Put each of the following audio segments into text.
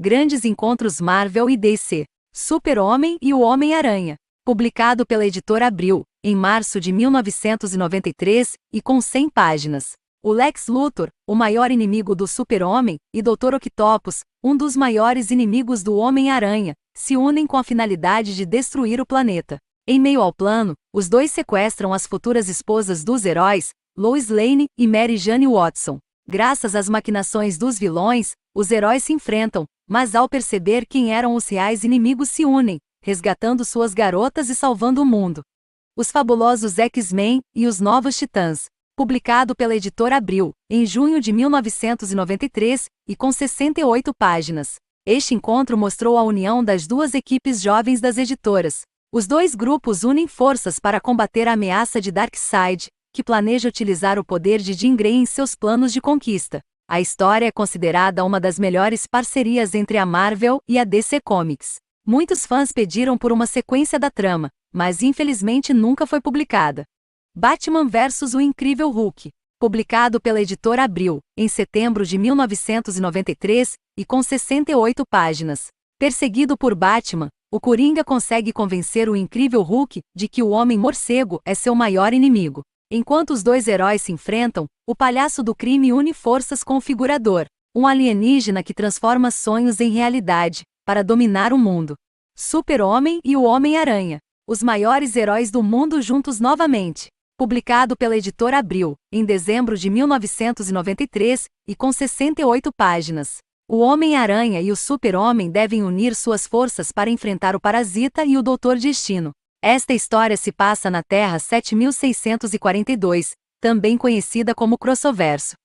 Grandes Encontros Marvel e DC. Super-Homem e o Homem-Aranha. Publicado pela editora Abril, em março de 1993, e com 100 páginas. O Lex Luthor, o maior inimigo do Super-Homem, e Dr. Octopus, um dos maiores inimigos do Homem-Aranha, se unem com a finalidade de destruir o planeta. Em meio ao plano, os dois sequestram as futuras esposas dos heróis, Lois Lane e Mary Jane Watson. Graças às maquinações dos vilões, os heróis se enfrentam, mas ao perceber quem eram os reais inimigos se unem, resgatando suas garotas e salvando o mundo. Os Fabulosos X-Men e os Novos Titãs. Publicado pela editora Abril, em junho de 1993, e com 68 páginas. Este encontro mostrou a união das duas equipes jovens das editoras. Os dois grupos unem forças para combater a ameaça de Darkseid, que planeja utilizar o poder de Jean Grey em seus planos de conquista. A história é considerada uma das melhores parcerias entre a Marvel e a DC Comics. Muitos fãs pediram por uma sequência da trama, mas infelizmente nunca foi publicada. Batman vs o Incrível Hulk. Publicado pela editora Abril, em setembro de 1993, e com 68 páginas. Perseguido por Batman, o Coringa consegue convencer o Incrível Hulk de que o Homem-Morcego é seu maior inimigo. Enquanto os dois heróis se enfrentam, o palhaço do crime une forças com o Figurador, um alienígena que transforma sonhos em realidade, para dominar o mundo. Super-Homem e o Homem-Aranha. Os maiores heróis do mundo juntos novamente. Publicado pela editora Abril, em dezembro de 1993, e com 68 páginas. O Homem-Aranha e o Super-Homem devem unir suas forças para enfrentar o Parasita e o Doutor Destino. Esta história se passa na Terra 7642, também conhecida como Crossoverso.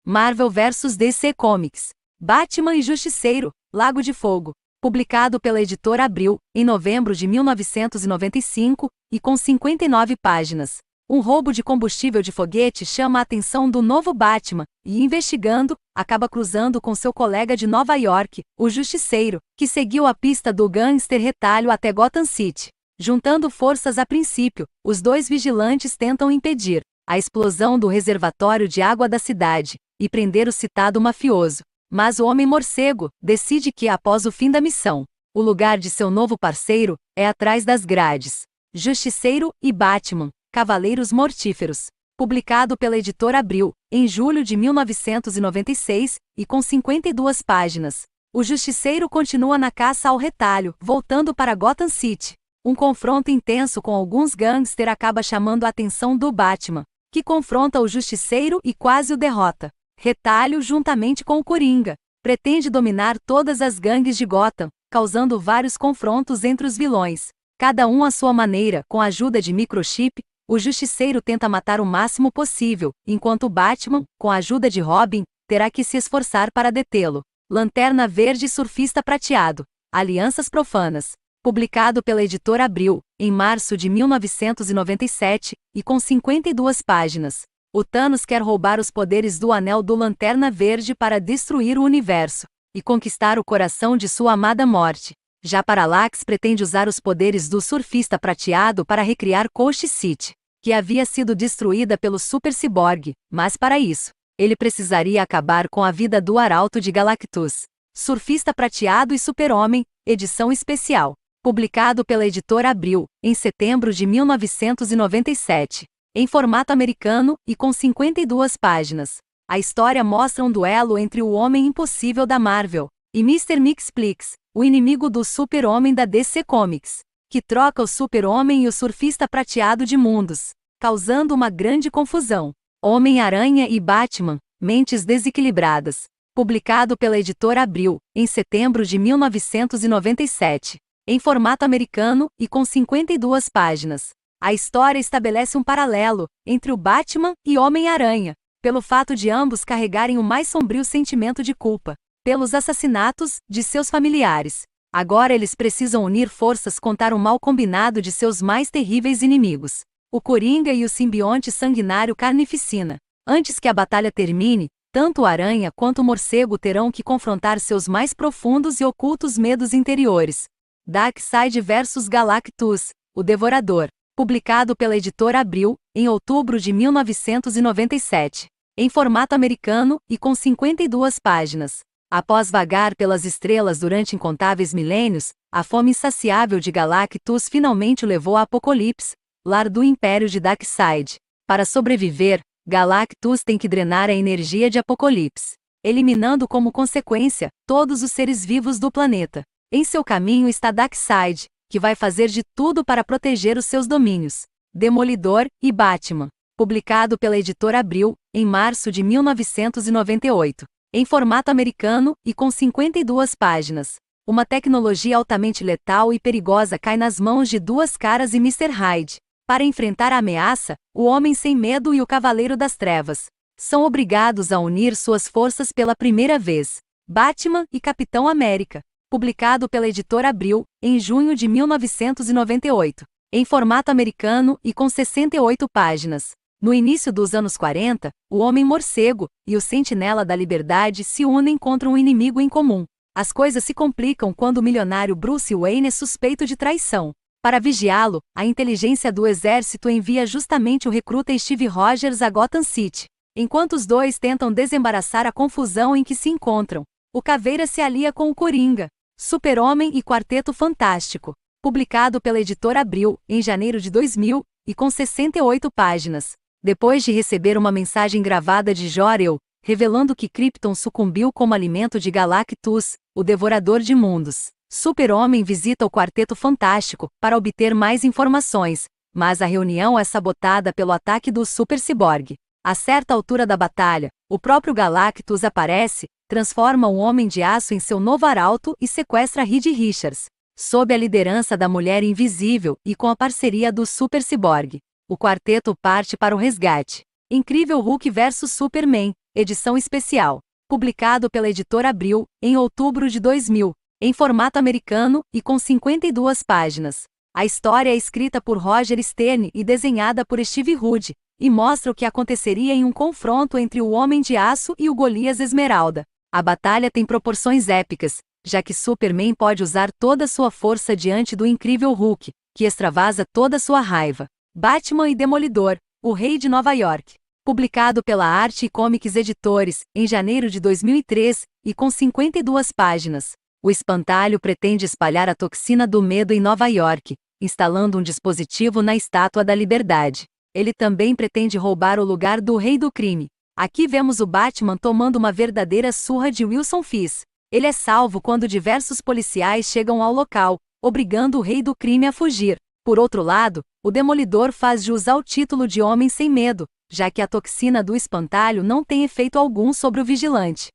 Marvel vs DC Comics. Batman e Justiceiro, Lago de Fogo. Publicado pela editora Abril, em novembro de 1995, e com 59 páginas. Um roubo de combustível de foguete chama a atenção do novo Batman, e investigando, acaba cruzando com seu colega de Nova York, o Justiceiro, que seguiu a pista do gangster Retalho até Gotham City. Juntando forças a princípio, os dois vigilantes tentam impedir a explosão do reservatório de água da cidade, e prender o citado mafioso. Mas o Homem-Morcego decide que, após o fim da missão, o lugar de seu novo parceiro é atrás das grades. Justiceiro e Batman, Cavaleiros Mortíferos. Publicado pela editora Abril, em julho de 1996, e com 52 páginas. O Justiceiro continua na caça ao Retalho, voltando para Gotham City. Um confronto intenso com alguns gangsters acaba chamando a atenção do Batman, que confronta o Justiceiro e quase o derrota. Retalho, juntamente com o Coringa, pretende dominar todas as gangues de Gotham, causando vários confrontos entre os vilões. Cada um à sua maneira, com a ajuda de microchip, o Justiceiro tenta matar o máximo possível, enquanto o Batman, com a ajuda de Robin, terá que se esforçar para detê-lo. Lanterna Verde e Surfista Prateado. Alianças Profanas. Publicado pela editora Abril, em março de 1997, e com 52 páginas. O Thanos quer roubar os poderes do Anel do Lanterna Verde para destruir o universo e conquistar o coração de sua amada Morte. Já Parallax pretende usar os poderes do Surfista Prateado para recriar Coast City, que havia sido destruída pelo Super Ciborgue, mas para isso, ele precisaria acabar com a vida do Arauto de Galactus. Surfista Prateado e Super-Homem, edição especial. Publicado pela editora Abril, em setembro de 1997. Em formato americano, e com 52 páginas. A história mostra um duelo entre o Homem Impossível da Marvel e Mr. Mixplex, o inimigo do Super-Homem da DC Comics, que troca o Super-Homem e o Surfista Prateado de mundos, causando uma grande confusão. Homem-Aranha e Batman, Mentes Desequilibradas. Publicado pela editora Abril, em setembro de 1997. Em formato americano, e com 52 páginas. A história estabelece um paralelo entre o Batman e Homem-Aranha, pelo fato de ambos carregarem o mais sombrio sentimento de culpa, pelos assassinatos de seus familiares. Agora eles precisam unir forças contra o mal combinado de seus mais terríveis inimigos, o Coringa e o simbionte sanguinário Carnificina. Antes que a batalha termine, tanto o Aranha quanto o Morcego terão que confrontar seus mais profundos e ocultos medos interiores. Darkseid vs Galactus, o Devorador. Publicado pela editora Abril, em outubro de 1997. Em formato americano, e com 52 páginas. Após vagar pelas estrelas durante incontáveis milênios, a fome insaciável de Galactus finalmente o levou a Apocalipse, lar do Império de Darkseid. Para sobreviver, Galactus tem que drenar a energia de Apocalipse, eliminando como consequência todos os seres vivos do planeta. Em seu caminho está Darkseid, que vai fazer de tudo para proteger os seus domínios. Demolidor e Batman. Publicado pela editora Abril, em março de 1998. Em formato americano e com 52 páginas. Uma tecnologia altamente letal e perigosa cai nas mãos de Duas Caras e Mr. Hyde. Para enfrentar a ameaça, o Homem Sem Medo e o Cavaleiro das Trevas são obrigados a unir suas forças pela primeira vez. Batman e Capitão América. Publicado pela editora Abril, em junho de 1998. Em formato americano e com 68 páginas. No início dos anos 40, o Homem-Morcego e o Sentinela da Liberdade se unem contra um inimigo em comum. As coisas se complicam quando o milionário Bruce Wayne é suspeito de traição. Para vigiá-lo, a inteligência do exército envia justamente o recruta Steve Rogers a Gotham City. Enquanto os dois tentam desembaraçar a confusão em que se encontram, o Caveira se alia com o Coringa, Super-Homem e Quarteto Fantástico. Publicado pela editora Abril, em janeiro de 2000, e com 68 páginas. Depois de receber uma mensagem gravada de Jor-El, revelando que Krypton sucumbiu como alimento de Galactus, o Devorador de Mundos, Super-Homem visita o Quarteto Fantástico para obter mais informações, mas a reunião é sabotada pelo ataque do Super Ciborgue. A certa altura da batalha, o próprio Galactus aparece, transforma o Homem de Aço em seu novo arauto e sequestra Reed Richards. Sob a liderança da Mulher Invisível e com a parceria do Super Ciborgue, o quarteto parte para o resgate. Incrível Hulk vs Superman, edição especial. Publicado pela editora Abril, em outubro de 2000, em formato americano e com 52 páginas. A história é escrita por Roger Stern e desenhada por Steve Rude, e mostra o que aconteceria em um confronto entre o Homem de Aço e o Golias Esmeralda. A batalha tem proporções épicas, já que Superman pode usar toda sua força diante do incrível Hulk, que extravasa toda sua raiva. Batman e Demolidor, o Rei de Nova York. Publicado pela Arte e Comics Editores, em janeiro de 2003, e com 52 páginas. O espantalho pretende espalhar a toxina do medo em Nova York, instalando um dispositivo na Estátua da Liberdade. Ele também pretende roubar o lugar do Rei do Crime. Aqui vemos o Batman tomando uma verdadeira surra de Wilson Fisk. Ele é salvo quando diversos policiais chegam ao local, obrigando o Rei do Crime a fugir. Por outro lado, o Demolidor faz jus ao título de Homem Sem Medo, já que a toxina do espantalho não tem efeito algum sobre o vigilante.